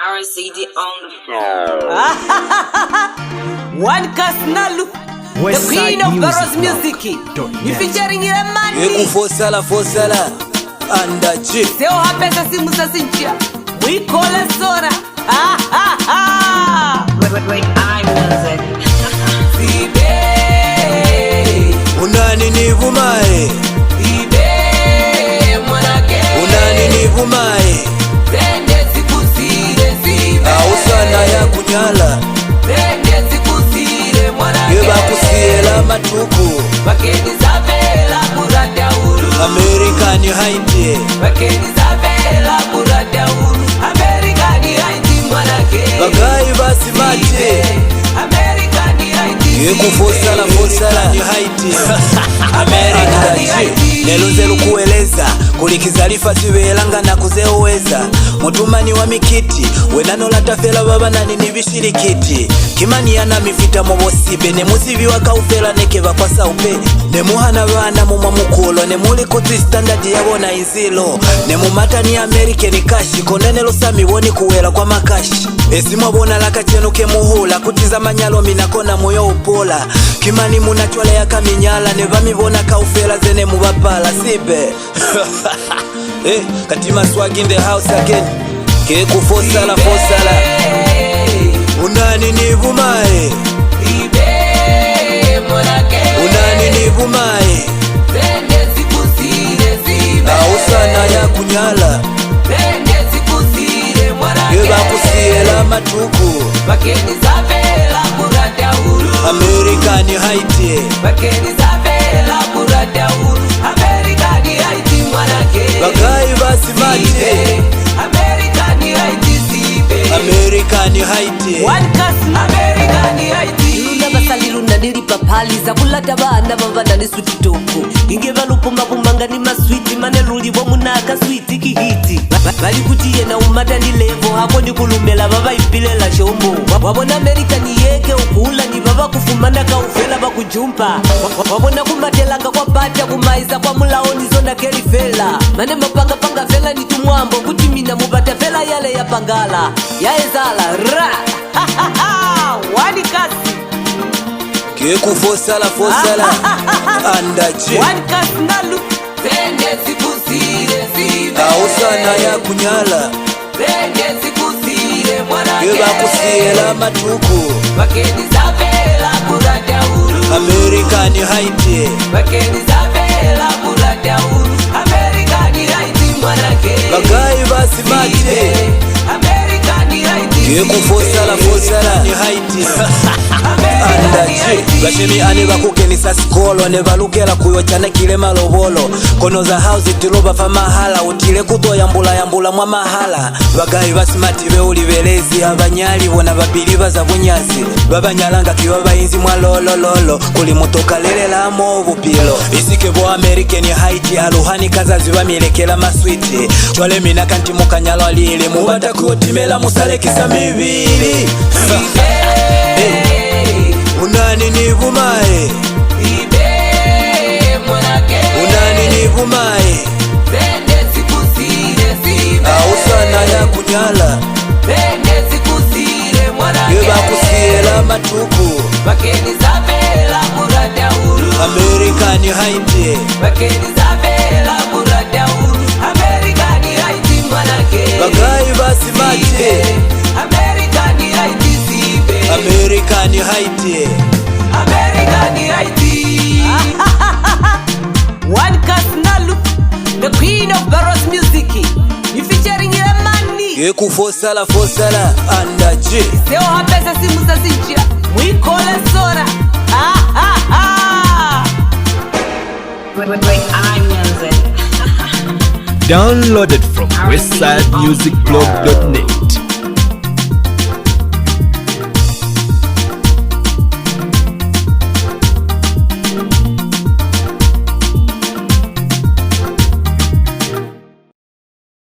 RCD on the floor. One Kasnalu, the queen of Barros music. You featuring your man. Fosala anda G. Seo hapesa simu za sinchia. We call it Sora. Wait, I music. Sibe. Unani nivumae. Sibe. Mwanake. Unani nivumae. Rende sikusire sibe. Ausana ya kunyala. Rende sikusire mwanake. Yeba kusiela matuku. Bakeni zabela kurata uru. Amerikani haiti. Bakeni zabela kurata uru. Amerikani haiti mwanake. Bagai basi mati. Amerikani haiti. Fosala ni haiti. Amerikani haiti. Neluzelu kueleza kulikizalifa siwelanga na kuzeoweza mutumani wa mikiti wenanola tafela baba nani nibishirikiti kimani yana mivita mobosibe ne muzivi wakaufela nekeva kwa saupe ne muhana bana mumwa mukulo ne muli kuti standard yabona izilo ne mumatani American cash konenelo sami woni kuwela kwa makashi esimwa bona lakachenuke muhula kutiza manyalo minakona moyo upola kimani munachwala ya kaminyala ne bamibona kaufela zene mubapala sibe katima swag in the house again keku fosala unani nivumae unani nivumae ausana ya kunyala yeba kusiela matuku Amerikani haiti bagai basi mati Amerikani haiti Amerikani haiti Luna basaliruna nilipa pali za kulata bana bavana ni switi toku Ingeva lupumba kumanga ni maswiti maneluli wa munaka switi kihiti Bali kutiye na umata ni levo hako ni kulumela baba ipile la shombo Wabona Amerikani yeke ukula ni baba kufumana ka ufela bakujumpa Wabona kumatelanga kwa bacha kumaiza kwa mulaoni zonda keri fela Mane mapanga panga fela ni tumwambo kutimina mubata fela yale ya pangala Ya ezala ra Wani kasi keku fosala anda G Wani kasi nalu Vende sikusire sibe ausana ya kunyala Vende sikusire mwanake yeba kusiela matuku Bakeni zabela kurata uru Amerikani haiti Bakeni zabela kurata uru Amerikani haiti mwanake bagai basi mati Amerikani haiti keku fosala ni haiti anda G bashemi ane bakukenisa sikolo ne balukela kuyochana kile malobolo kono za house tiloba fa mahala utile kutoya mbula mwa mahala bagai basimati be ulibelezi abanyali bona babiliva za bunyazi babanyalanga kiwa bayinzi mwa lolo kuli mutoka lelela mo bupilo isike bo American haiti aluhani kazazi bamilekela maswiti chole mina kanti mukanyalo alile mubata kutimela musalekisa mibili unani nivumae unani nivumae ausana ya kunyala yeba kusiela matuku Amerikani haiti bagai basi mati Amerikani haiti One Kasnalu, the queen of Barros music. You featuring your money. keku fosala anda G Seo hapesa simu za sinchia. We call it Sora. Wait, I music. Downloaded from westsidemusicblog.net.